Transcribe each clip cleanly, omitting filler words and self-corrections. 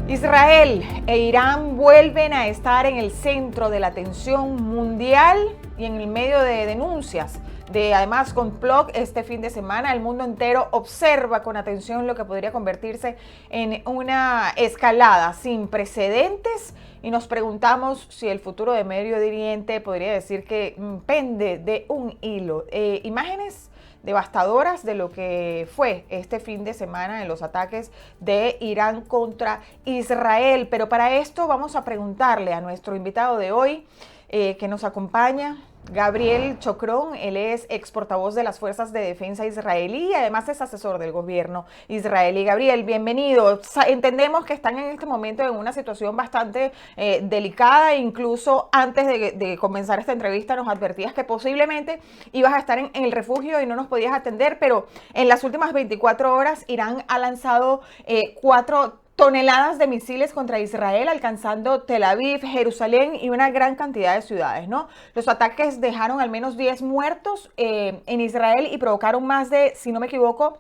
Israel e Irán vuelven a estar en el centro de la atención mundial y en el medio de denuncias de además complot este fin de semana. El mundo entero observa con atención lo que podría convertirse en una escalada sin precedentes y nos preguntamos si el futuro de Medio Oriente podría decir que pende de un hilo. Imágenes devastadoras de lo que fue este fin de semana en los ataques de Irán contra Israel. Pero para esto vamos a preguntarle a nuestro invitado de hoy que nos acompaña, Gabriel Chocrón. Él es ex portavoz de las Fuerzas de Defensa israelí y además es asesor del gobierno israelí. Gabriel, bienvenido. Entendemos que están en este momento en una situación bastante delicada. Incluso antes de comenzar esta entrevista nos advertías que posiblemente ibas a estar en el refugio y no nos podías atender, pero en las últimas 24 horas Irán ha lanzado 4 toneladas de misiles contra Israel, alcanzando Tel Aviv, Jerusalén y una gran cantidad de ciudades, ¿no? Los ataques dejaron al menos 10 muertos en Israel y provocaron más de, si no me equivoco,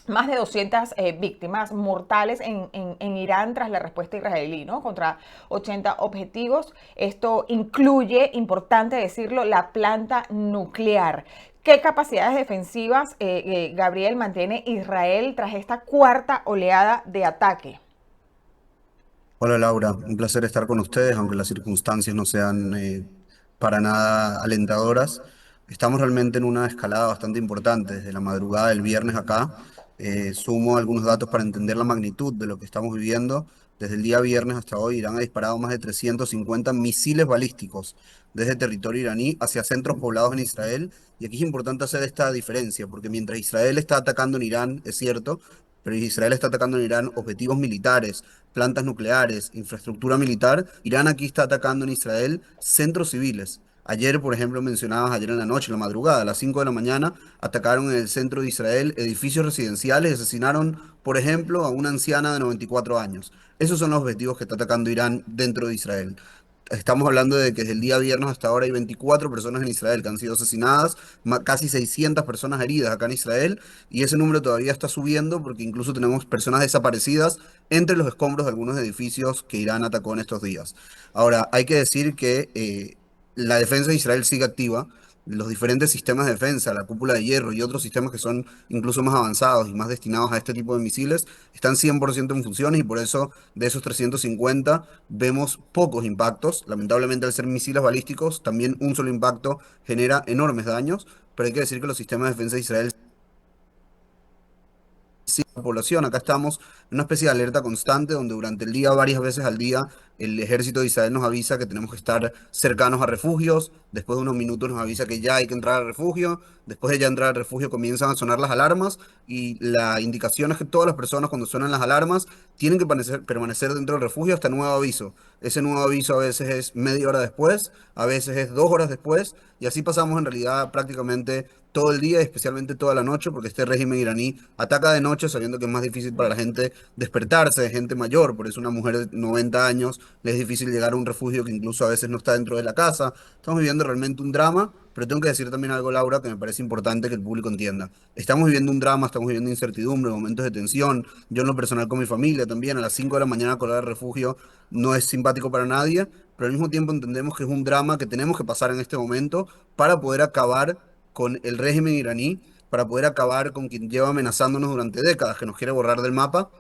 más de 200 víctimas mortales en Irán tras la respuesta israelí, ¿no? Contra 80 objetivos. Esto incluye, importante decirlo, la planta nuclear. ¿Qué capacidades defensivas, Gabriel, mantiene Israel tras esta cuarta oleada de ataque? Hola Laura, un placer estar con ustedes, aunque las circunstancias no sean para nada alentadoras. Estamos realmente en una escalada bastante importante desde la madrugada del viernes acá. Sumo algunos datos para entender la magnitud de lo que estamos viviendo. Desde el día viernes hasta hoy, Irán ha disparado más de 350 misiles balísticos desde territorio iraní hacia centros poblados en Israel. Y aquí es importante hacer esta diferencia, porque mientras Israel está atacando en Irán, es cierto, pero Israel está atacando en Irán objetivos militares, plantas nucleares, infraestructura militar. Irán aquí está atacando en Israel centros civiles. Ayer, por ejemplo, mencionabas ayer en la noche, en la madrugada, a las 5 de la mañana, atacaron en el centro de Israel edificios residenciales y asesinaron, por ejemplo, a una anciana de 94 años. Esos son los objetivos que está atacando Irán dentro de Israel. Estamos hablando de que desde el día viernes hasta ahora hay 24 personas en Israel que han sido asesinadas, casi 600 personas heridas acá en Israel, y ese número todavía está subiendo porque incluso tenemos personas desaparecidas entre los escombros de algunos edificios que Irán atacó en estos días. Ahora, hay que decir que la defensa de Israel sigue activa. Los diferentes sistemas de defensa, la cúpula de hierro y otros sistemas que son incluso más avanzados y más destinados a este tipo de misiles, están 100% en funciones y por eso de esos 350 vemos pocos impactos. Lamentablemente al ser misiles balísticos, también un solo impacto genera enormes daños, pero hay que decir que los sistemas de defensa de Israel la población. Acá estamos en una especie de alerta constante donde durante el día, varias veces al día, el ejército de Israel nos avisa que tenemos que estar cercanos a refugios. Después de unos minutos nos avisa que ya hay que entrar al refugio. Después de ya entrar al refugio comienzan a sonar las alarmas y la indicación es que todas las personas cuando suenan las alarmas tienen que permanecer dentro del refugio hasta nuevo aviso. Ese nuevo aviso a veces es media hora después, a veces es 2 horas después y así pasamos en realidad prácticamente todo el día, especialmente toda la noche, porque este régimen iraní ataca de noche sabiendo que es más difícil para la gente despertarse, de gente mayor, por eso una mujer de 90 años le es difícil llegar a un refugio que incluso a veces no está dentro de la casa. Estamos viviendo realmente un drama, pero tengo que decir también algo, Laura, que me parece importante que el público entienda. Estamos viviendo un drama, estamos viviendo incertidumbre, momentos de tensión. Yo en lo personal con mi familia también, a las 5 de la mañana colar al refugio no es simpático para nadie, pero al mismo tiempo entendemos que es un drama que tenemos que pasar en este momento para poder acabar con el régimen iraní, para poder acabar con quien lleva amenazándonos durante décadas, que nos quiere borrar del mapa.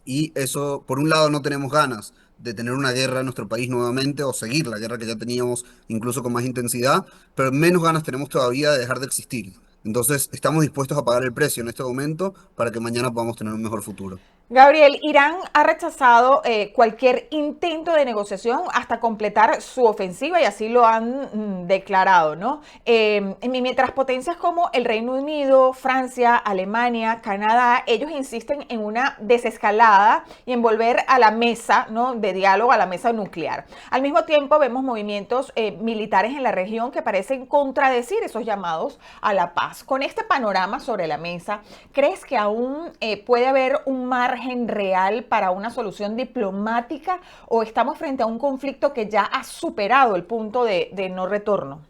Y eso, por un lado, no tenemos ganas de tener una guerra en nuestro país nuevamente o seguir la guerra que ya teníamos incluso con más intensidad, pero menos ganas tenemos todavía de dejar de existir. Entonces, estamos dispuestos a pagar el precio en este momento para que mañana podamos tener un mejor futuro. Gabriel, Irán ha rechazado cualquier intento de negociación hasta completar su ofensiva y así lo han declarado, ¿no? Mientras potencias como el Reino Unido, Francia, Alemania, Canadá, ellos insisten en una desescalada y en volver a la mesa, ¿no?, de diálogo, a la mesa nuclear. Al mismo tiempo vemos movimientos militares en la región que parecen contradecir esos llamados a la paz. Con este panorama sobre la mesa, ¿crees que aún puede haber un margen real para una solución diplomática o estamos frente a un conflicto que ya ha superado el punto de no retorno?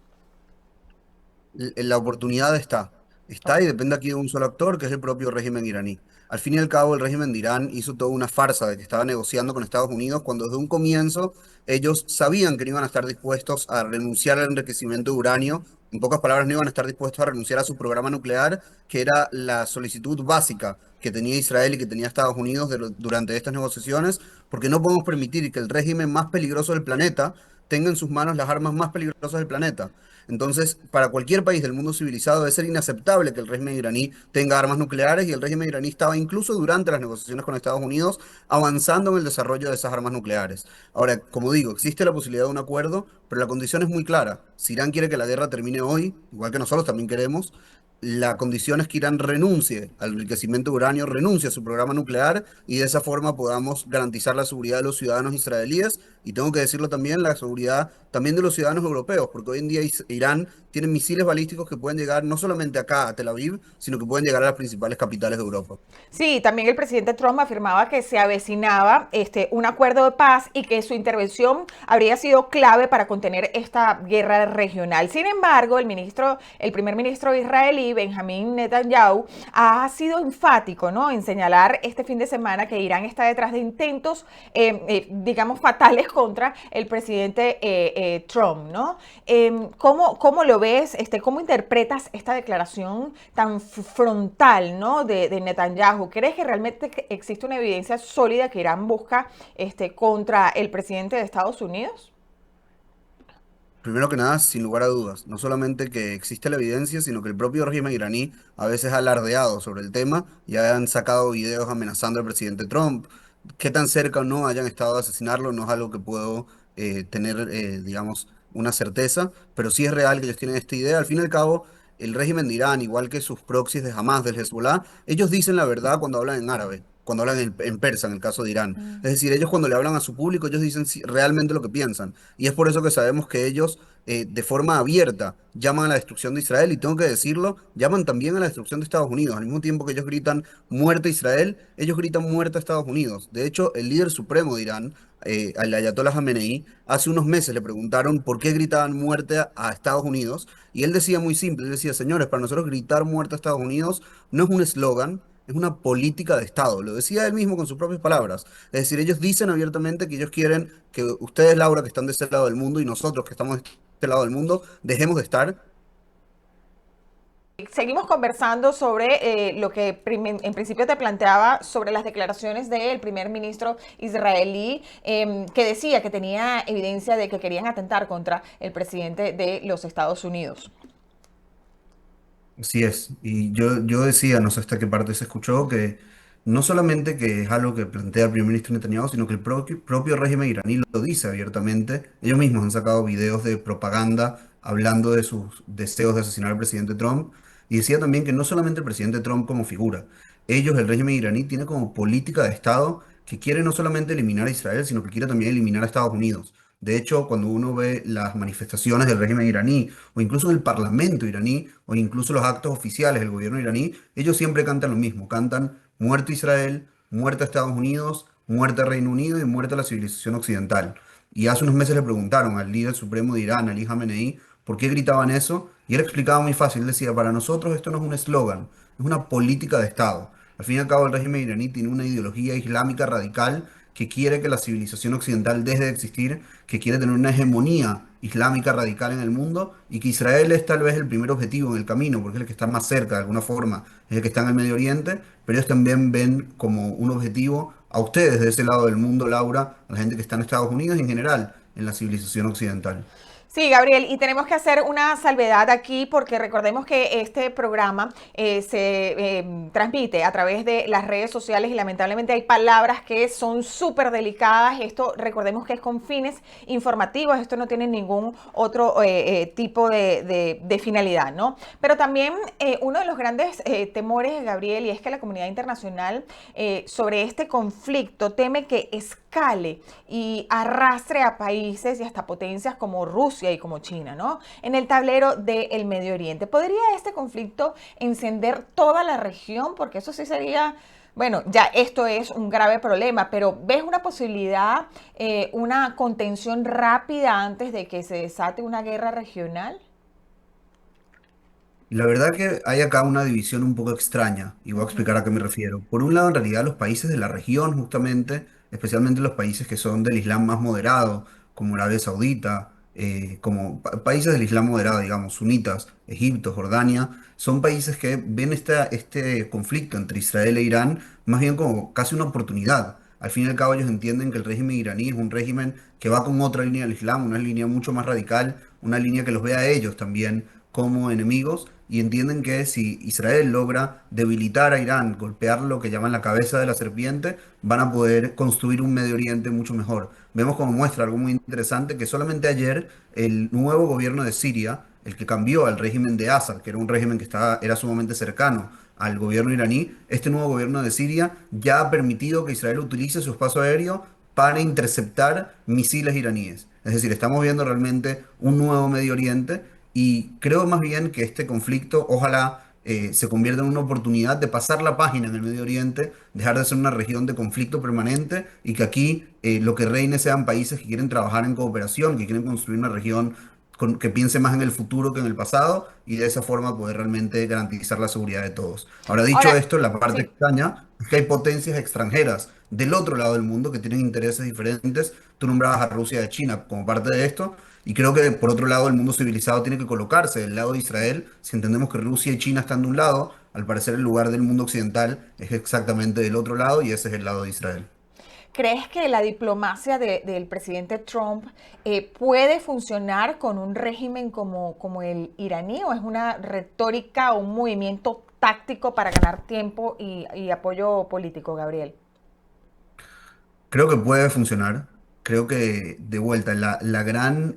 La oportunidad está. Está Ok. y depende aquí de un solo actor, que es el propio régimen iraní. Al fin y al cabo, el régimen de Irán hizo toda una farsa de que estaba negociando con Estados Unidos cuando desde un comienzo ellos sabían que no iban a estar dispuestos a renunciar al enriquecimiento de uranio. En pocas palabras, no iban a estar dispuestos a renunciar a su programa nuclear, que era la solicitud básica que tenía Israel y que tenía Estados Unidos durante estas negociaciones, porque no podemos permitir que el régimen más peligroso del planeta tenga en sus manos las armas más peligrosas del planeta. Entonces, para cualquier país del mundo civilizado debe ser inaceptable que el régimen iraní tenga armas nucleares, y el régimen iraní estaba incluso durante las negociaciones con Estados Unidos avanzando en el desarrollo de esas armas nucleares. Ahora, como digo, existe la posibilidad de un acuerdo, pero la condición es muy clara. Si Irán quiere que la guerra termine hoy, igual que nosotros también queremos, la condición es que Irán renuncie al enriquecimiento de uranio, renuncie a su programa nuclear, y de esa forma podamos garantizar la seguridad de los ciudadanos israelíes, y tengo que decirlo también, la seguridad también de los ciudadanos europeos, porque hoy en día Irán tiene misiles balísticos que pueden llegar no solamente acá a Tel Aviv, sino que pueden llegar a las principales capitales de Europa. Sí, también el presidente Trump afirmaba que se avecinaba un acuerdo de paz y que su intervención habría sido clave para contener esta guerra regional. Sin embargo, el primer ministro israelí, Benjamín Netanyahu, ha sido enfático, ¿no?, en señalar este fin de semana que Irán está detrás de intentos, digamos, fatales contra el presidente Trump, ¿no? ¿Cómo lo ves? ¿Cómo interpretas esta declaración tan frontal, ¿no?, de Netanyahu? ¿Crees que realmente existe una evidencia sólida que Irán busca contra el presidente de Estados Unidos? Primero que nada, sin lugar a dudas, no solamente que existe la evidencia, sino que el propio régimen iraní a veces ha alardeado sobre el tema y han sacado videos amenazando al presidente Trump. Qué tan cerca o no hayan estado de asesinarlo no es algo que puedo tener, digamos, una certeza, pero sí es real que ellos tienen esta idea. Al fin y al cabo, el régimen de Irán, igual que sus proxies de Hamas, del Hezbollah, ellos dicen la verdad cuando hablan en árabe, cuando hablan en persa, en el caso de Irán. Mm. Es decir, ellos cuando le hablan a su público, ellos dicen realmente lo que piensan. Y es por eso que sabemos que ellos, de forma abierta, llaman a la destrucción de Israel, y tengo que decirlo, llaman también a la destrucción de Estados Unidos. Al mismo tiempo que ellos gritan muerte a Israel, ellos gritan muerte a Estados Unidos. De hecho, el líder supremo de Irán, al Ayatollah Khamenei, hace unos meses le preguntaron por qué gritaban muerte a Estados Unidos, y él decía muy simple, él decía: señores, para nosotros gritar muerte a Estados Unidos no es un eslogan, es una política de Estado. Lo decía él mismo con sus propias palabras. Es decir, ellos dicen abiertamente que ellos quieren que ustedes, Laura, que están de ese lado del mundo, y nosotros que estamos de este lado del mundo, dejemos de estar. Seguimos conversando sobre lo que en principio te planteaba sobre las declaraciones del primer ministro israelí, que decía que tenía evidencia de que querían atentar contra el presidente de los Estados Unidos. Así es. Y yo decía, no sé hasta qué parte se escuchó, que no solamente que es algo que plantea el primer ministro Netanyahu, sino que el propio régimen iraní lo dice abiertamente. Ellos mismos han sacado videos de propaganda hablando de sus deseos de asesinar al presidente Trump. Y decía también que no solamente el presidente Trump como figura, ellos, el régimen iraní, tiene como política de Estado que quiere no solamente eliminar a Israel, sino que quiere también eliminar a Estados Unidos. De hecho, cuando uno ve las manifestaciones del régimen iraní, o incluso en el parlamento iraní, o incluso los actos oficiales del gobierno iraní, ellos siempre cantan lo mismo: cantan muerte a Israel, muerte a Estados Unidos, muerte al Reino Unido y muerte a la civilización occidental. Y hace unos meses le preguntaron al líder supremo de Irán, Ali Khamenei, por qué gritaban eso, y él explicaba muy fácil. Él decía: para nosotros esto no es un eslogan, es una política de Estado. Al fin y al cabo, el régimen iraní tiene una ideología islámica radical que quiere que la civilización occidental deje de existir, que quiere tener una hegemonía islámica radical en el mundo, y que Israel es tal vez el primer objetivo en el camino, porque es el que está más cerca de alguna forma, es el que está en el Medio Oriente, pero ellos también ven como un objetivo a ustedes de ese lado del mundo, Laura, a la gente que está en Estados Unidos y en general en la civilización occidental. Sí, Gabriel, y tenemos que hacer una salvedad aquí porque recordemos que este programa se transmite a través de las redes sociales y lamentablemente hay palabras que son súper delicadas. Esto recordemos que es con fines informativos, esto no tiene ningún otro tipo de finalidad, ¿no? Pero también uno de los grandes temores, Gabriel, y es que la comunidad internacional sobre este conflicto teme que escale y arrastre a países y hasta potencias como Rusia y como China, ¿no?, en el tablero del Medio Oriente. ¿Podría este conflicto encender toda la región? Porque eso sí sería, bueno, ya esto es un grave problema, pero ¿ves una posibilidad, una contención rápida antes de que se desate una guerra regional? Y la verdad que hay acá una división un poco extraña, y voy a Ujú. explicar a qué me refiero. Por un lado, en realidad, los países de la región, justamente, especialmente los países que son del Islam más moderado, como Arabia Saudita, como países del Islam moderado, digamos, sunitas, Egipto, Jordania, son países que ven este conflicto entre Israel e Irán más bien como casi una oportunidad. Al fin y al cabo, ellos entienden que el régimen iraní es un régimen que va con otra línea del Islam, una línea mucho más radical, una línea que los ve a ellos también como enemigos y entienden que si Israel logra debilitar a Irán, golpear lo que llaman la cabeza de la serpiente, van a poder construir un Medio Oriente mucho mejor. Vemos como muestra algo muy interesante que solamente ayer el nuevo gobierno de Siria, el que cambió al régimen de Assad, que era un régimen que era sumamente cercano al gobierno iraní, este nuevo gobierno de Siria ya ha permitido que Israel utilice su espacio aéreo para interceptar misiles iraníes. Es decir, estamos viendo realmente un nuevo Medio Oriente y creo más bien que este conflicto ojalá se convierta en una oportunidad de pasar la página en el Medio Oriente, dejar de ser una región de conflicto permanente y que aquí lo que reine sean países que quieren trabajar en cooperación, que quieren construir una región que piense más en el futuro que en el pasado y de esa forma poder realmente garantizar la seguridad de todos. Ahora, dicho Ahora, esto, la parte sí. extraña es que hay potencias extranjeras del otro lado del mundo que tienen intereses diferentes. Tú nombrabas a Rusia y a China como parte de esto. Y creo que por otro lado el mundo civilizado tiene que colocarse del lado de Israel. Si entendemos que Rusia y China están de un lado, al parecer el lugar del mundo occidental es exactamente del otro lado y ese es el lado de Israel. ¿Crees que la diplomacia del presidente Trump puede funcionar con un régimen como el iraní o es una retórica o un movimiento táctico para ganar tiempo y apoyo político, Gabriel? Creo que puede funcionar. Creo que de vuelta la gran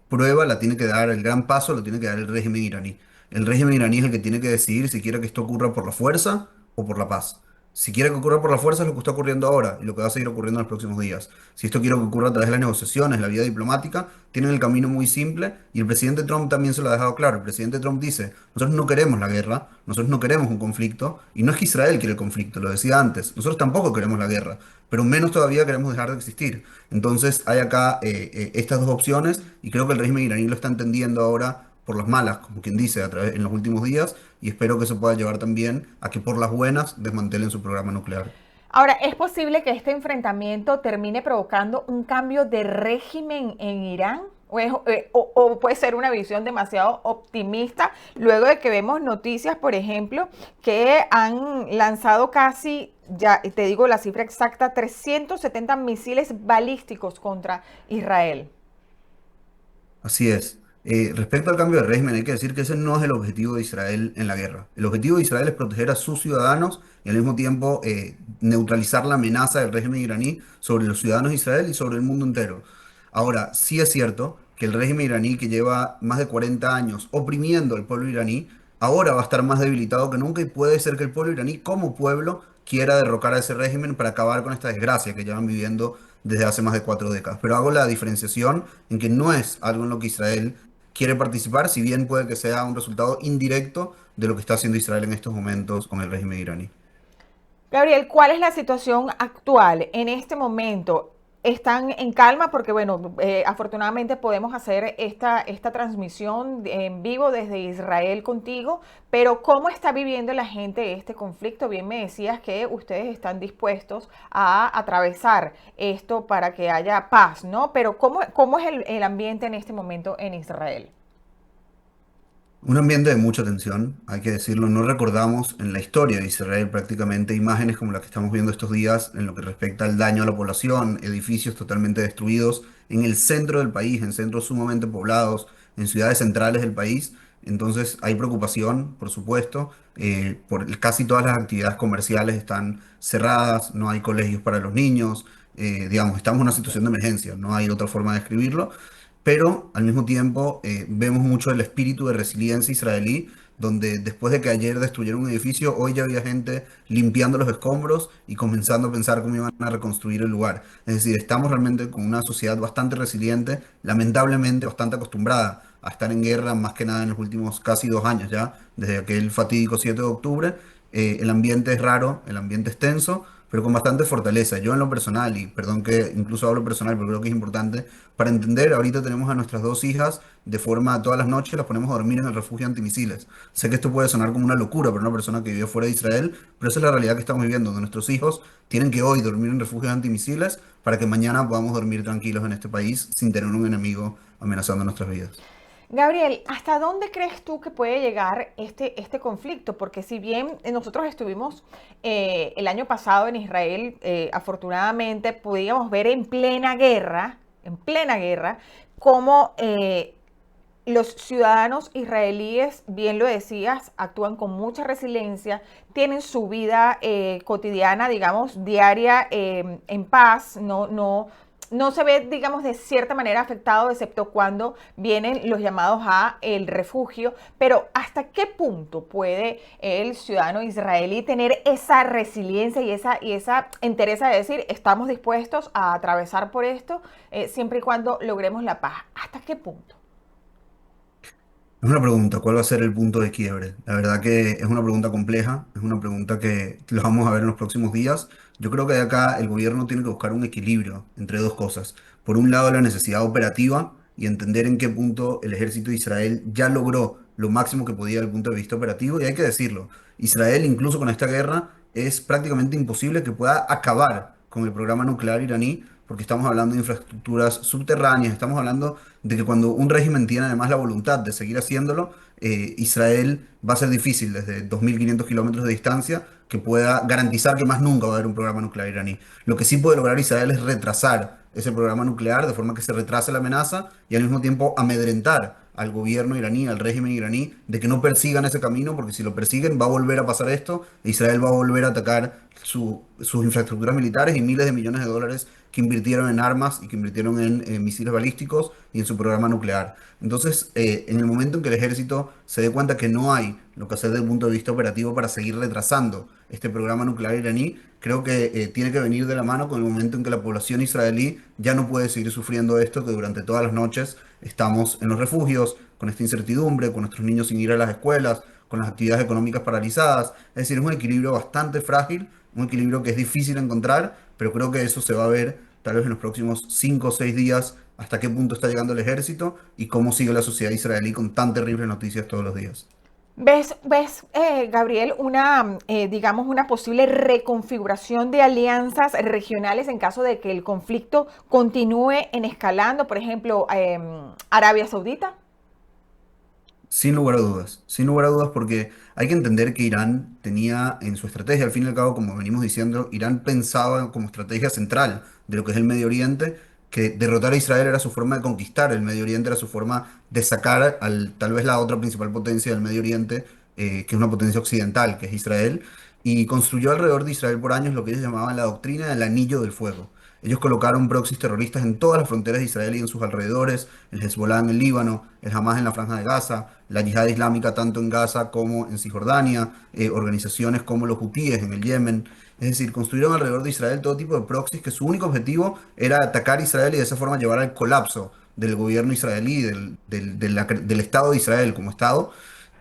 prueba la tiene que dar, el gran paso lo tiene que dar el régimen iraní. El régimen iraní es el que tiene que decidir si quiere que esto ocurra por la fuerza o por la paz. Si quiere que ocurra por la fuerza es lo que está ocurriendo ahora y lo que va a seguir ocurriendo en los próximos días. Si esto quiere que ocurra a través de las negociaciones, la vía diplomática, tienen el camino muy simple y el presidente Trump también se lo ha dejado claro. El presidente Trump dice, nosotros no queremos la guerra, nosotros no queremos un conflicto y no es que Israel quiere el conflicto, lo decía antes, nosotros tampoco queremos la guerra, pero menos todavía queremos dejar de existir. Entonces hay acá estas dos opciones y creo que el régimen iraní lo está entendiendo ahora por las malas, como quien dice, en los últimos días y espero que eso pueda llevar también a que por las buenas desmantelen su programa nuclear. Ahora, ¿es posible que este enfrentamiento termine provocando un cambio de régimen en Irán? ¿O puede ser una visión demasiado optimista luego de que vemos noticias, por ejemplo, que han lanzado casi, ya te digo la cifra exacta, 370 misiles balísticos contra Israel? Así es. Respecto al cambio de régimen, hay que decir que ese no es el objetivo de Israel en la guerra. El objetivo de Israel es proteger a sus ciudadanos y al mismo tiempo neutralizar la amenaza del régimen iraní sobre los ciudadanos de Israel y sobre el mundo entero. Ahora, sí es cierto que el régimen iraní, que lleva más de 40 años oprimiendo al pueblo iraní, ahora va a estar más debilitado que nunca y puede ser que el pueblo iraní como pueblo quiera derrocar a ese régimen para acabar con esta desgracia que llevan viviendo desde hace más de 4 décadas. Pero hago la diferenciación en que no es algo en lo que Israel quiere participar, si bien puede que sea un resultado indirecto de lo que está haciendo Israel en estos momentos con el régimen iraní. Gabriel, ¿cuál es la situación actual en este momento? ¿Están en calma? Porque, bueno, afortunadamente podemos hacer esta transmisión en vivo desde Israel contigo, pero ¿cómo está viviendo la gente este conflicto? Bien me decías que ustedes están dispuestos a atravesar esto para que haya paz, ¿no? Pero ¿cómo es el ambiente en este momento en Israel? Un ambiente de mucha tensión, hay que decirlo, no recordamos en la historia de Israel prácticamente imágenes como las que estamos viendo estos días en lo que respecta al daño a la población, edificios totalmente destruidos en el centro del país, en centros sumamente poblados, en ciudades centrales del país. Entonces hay preocupación, por supuesto, casi todas las actividades comerciales están cerradas, no hay colegios para los niños, digamos, estamos en una situación de emergencia, no hay otra forma de describirlo pero al mismo tiempo vemos mucho el espíritu de resiliencia israelí, donde después de que ayer destruyeron un edificio, hoy ya había gente limpiando los escombros y comenzando a pensar cómo iban a reconstruir el lugar. Es decir, estamos realmente con una sociedad bastante resiliente, lamentablemente bastante acostumbrada a estar en guerra, más que nada en los últimos casi 2 años ya, desde aquel fatídico 7 de octubre. El ambiente es raro, el ambiente es tenso, pero con bastante fortaleza. Yo en lo personal, y perdón que incluso hablo personal, pero creo que es importante, para entender, ahorita tenemos a nuestras dos hijas de forma, todas las noches las ponemos a dormir en el refugio antimisiles. Sé que esto puede sonar como una locura para una persona que vive fuera de Israel, pero esa es la realidad que estamos viviendo, donde nuestros hijos tienen que hoy dormir en refugios antimisiles para que mañana podamos dormir tranquilos en este país sin tener un enemigo amenazando nuestras vidas. Gabriel, ¿hasta dónde crees tú que puede llegar este conflicto? Porque si bien nosotros estuvimos el año pasado en Israel, afortunadamente podíamos ver en plena guerra, cómo los ciudadanos israelíes, bien lo decías, actúan con mucha resiliencia, tienen su vida cotidiana, digamos, diaria en paz, no se ve, digamos, de cierta manera afectado, excepto cuando vienen los llamados a el refugio. Pero ¿hasta qué punto puede el ciudadano israelí tener esa resiliencia y esa entereza de decir, estamos dispuestos a atravesar por esto siempre y cuando logremos la paz? ¿Hasta qué punto? Es una pregunta, ¿cuál va a ser el punto de quiebre? La verdad que es una pregunta compleja, es una pregunta que lo vamos a ver en los próximos días. Yo creo que de acá el gobierno tiene que buscar un equilibrio entre dos cosas. Por un lado, la necesidad operativa y entender en qué punto el ejército de Israel ya logró lo máximo que podía desde el punto de vista operativo. Y hay que decirlo, Israel incluso con esta guerra es prácticamente imposible que pueda acabar con el programa nuclear iraní porque estamos hablando de infraestructuras subterráneas, estamos hablando de que cuando un régimen tiene además la voluntad de seguir haciéndolo, Israel va a ser difícil desde 2.500 kilómetros de distancia que pueda garantizar que más nunca va a haber un programa nuclear iraní. Lo que sí puede lograr Israel es retrasar ese programa nuclear de forma que se retrase la amenaza y al mismo tiempo amedrentar al gobierno iraní, al régimen iraní, de que no persigan ese camino, porque si lo persiguen va a volver a pasar esto, e Israel va a volver a atacar sus infraestructuras militares y miles de millones de dólares que invirtieron en armas y que invirtieron en misiles balísticos y en su programa nuclear. Entonces, en el momento en que el ejército se dé cuenta que no hay lo que hacer desde el punto de vista operativo para seguir retrasando este programa nuclear iraní, creo que tiene que venir de la mano con el momento en que la población israelí ya no puede seguir sufriendo esto, que durante todas las noches estamos en los refugios, con esta incertidumbre, con nuestros niños sin ir a las escuelas, con las actividades económicas paralizadas. Es decir, es un equilibrio bastante frágil, un equilibrio que es difícil encontrar, pero creo que eso se va a ver tal vez en los próximos 5 o 6 días, hasta qué punto está llegando el ejército y cómo sigue la sociedad israelí con tan terribles noticias todos los días. ¿Ves, Gabriel, digamos, una posible reconfiguración de alianzas regionales en caso de que el conflicto continúe en escalando? Por ejemplo, Arabia Saudita. Sin lugar a dudas, sin lugar a dudas, porque hay que entender que Irán tenía en su estrategia, al fin y al cabo, como venimos diciendo, Irán pensaba como estrategia central de lo que es el Medio Oriente, que derrotar a Israel era su forma de conquistar el Medio Oriente, era su forma de sacar al tal vez la otra principal potencia del Medio Oriente, que es una potencia occidental, que es Israel, y construyó alrededor de Israel por años lo que ellos llamaban la doctrina del anillo del fuego. Ellos colocaron proxies terroristas en todas las fronteras de Israel y en sus alrededores, el Hezbollah en el Líbano, el Hamas en la Franja de Gaza, la yihad islámica tanto en Gaza como en Cisjordania, organizaciones como los hutíes en el Yemen. Es decir, construyeron alrededor de Israel todo tipo de proxies que su único objetivo era atacar a Israel y de esa forma llevar al colapso del gobierno israelí, del Estado de Israel como Estado.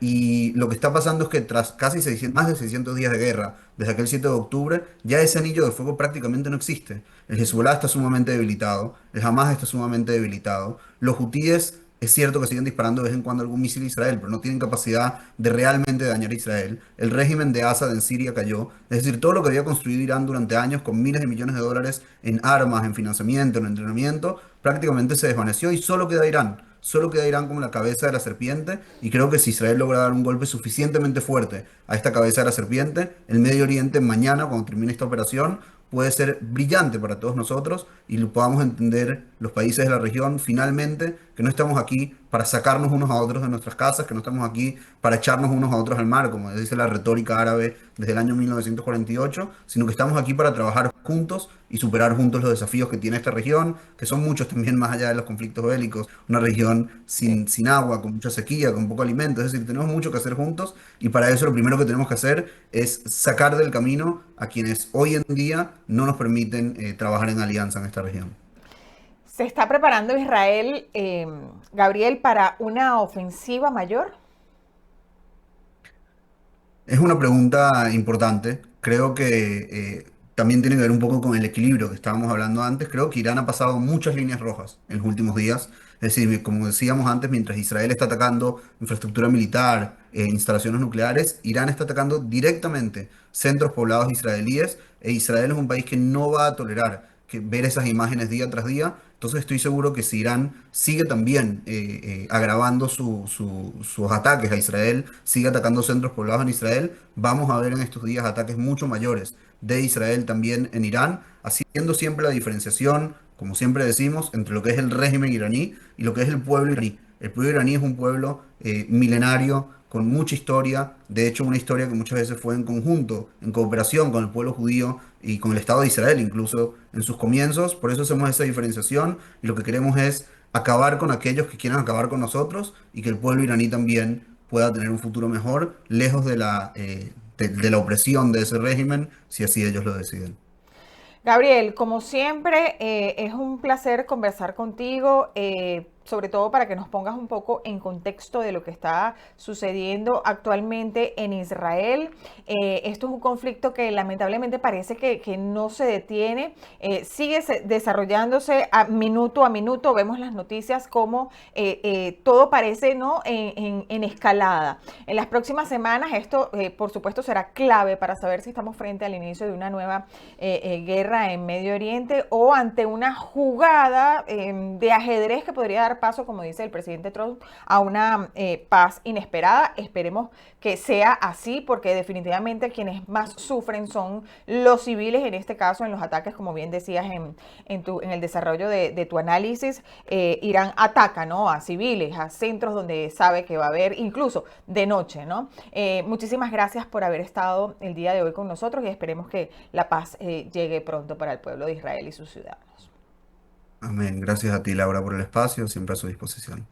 Y lo que está pasando es que tras casi 600, más de 600 días de guerra, desde aquel 7 de octubre, ya ese anillo de fuego prácticamente no existe. El Hezbollah está sumamente debilitado, el Hamas está sumamente debilitado, los hutíes es cierto que siguen disparando de vez en cuando algún misil a Israel, pero no tienen capacidad de realmente dañar a Israel. El régimen de Assad en Siria cayó. Es decir, todo lo que había construido Irán durante años con miles de millones de dólares en armas, en financiamiento, en entrenamiento, prácticamente se desvaneció y solo queda Irán. Solo queda Irán como la cabeza de la serpiente y creo que si Israel logra dar un golpe suficientemente fuerte a esta cabeza de la serpiente, el Medio Oriente mañana, cuando termine esta operación, puede ser brillante para todos nosotros y lo podamos entender los países de la región finalmente que no estamos aquí para sacarnos unos a otros de nuestras casas, que no estamos aquí para echarnos unos a otros al mar, como dice la retórica árabe desde el año 1948, sino que estamos aquí para trabajar juntos y superar juntos los desafíos que tiene esta región, que son muchos también más allá de los conflictos bélicos, una región Sí. sin agua, con mucha sequía, con poco alimento, es decir, tenemos mucho que hacer juntos y para eso lo primero que tenemos que hacer es sacar del camino a quienes hoy en día no nos permiten trabajar en alianza en esta región. ¿Se está preparando Israel, Gabriel, para una ofensiva mayor? Es una pregunta importante. Creo que también tiene que ver un poco con el equilibrio que estábamos hablando antes. Creo que Irán ha pasado muchas líneas rojas en los últimos días. Es decir, como decíamos antes, mientras Israel está atacando infraestructura militar, instalaciones nucleares, Irán está atacando directamente centros poblados israelíes, e Israel es un país que no va a tolerar ver esas imágenes día tras día. Entonces estoy seguro que si Irán sigue también agravando sus ataques a Israel, sigue atacando centros poblados en Israel, vamos a ver en estos días ataques mucho mayores de Israel también en Irán, haciendo siempre la diferenciación, como siempre decimos, entre lo que es el régimen iraní y lo que es el pueblo iraní. El pueblo iraní es un pueblo milenario, con mucha historia, de hecho una historia que muchas veces fue en conjunto, en cooperación con el pueblo judío y con el Estado de Israel, incluso en sus comienzos. Por eso hacemos esa diferenciación y lo que queremos es acabar con aquellos que quieran acabar con nosotros y que el pueblo iraní también pueda tener un futuro mejor, lejos de la opresión de ese régimen, si así ellos lo deciden. Gabriel, como siempre, es un placer conversar contigo, sobre todo para que nos pongas un poco en contexto de lo que está sucediendo actualmente en Israel. Esto es un conflicto que lamentablemente parece que no se detiene, sigue desarrollándose a minuto. Vemos las noticias como todo parece, ¿no?, en escalada. En las próximas semanas esto, por supuesto, será clave para saber si estamos frente al inicio de una nueva guerra en Medio Oriente o ante una jugada de ajedrez que podría dar paso, como dice el presidente Trump, a una paz inesperada. Esperemos que sea así, porque definitivamente quienes más sufren son los civiles, en este caso en los ataques, como bien decías en el desarrollo de tu análisis. Irán ataca, ¿no?, a civiles, a centros donde sabe que va a haber, incluso de noche, ¿no? Muchísimas gracias por haber estado el día de hoy con nosotros y esperemos que la paz llegue pronto para el pueblo de Israel y sus ciudadanos. Amén. Gracias a ti, Laura, por el espacio, siempre a su disposición.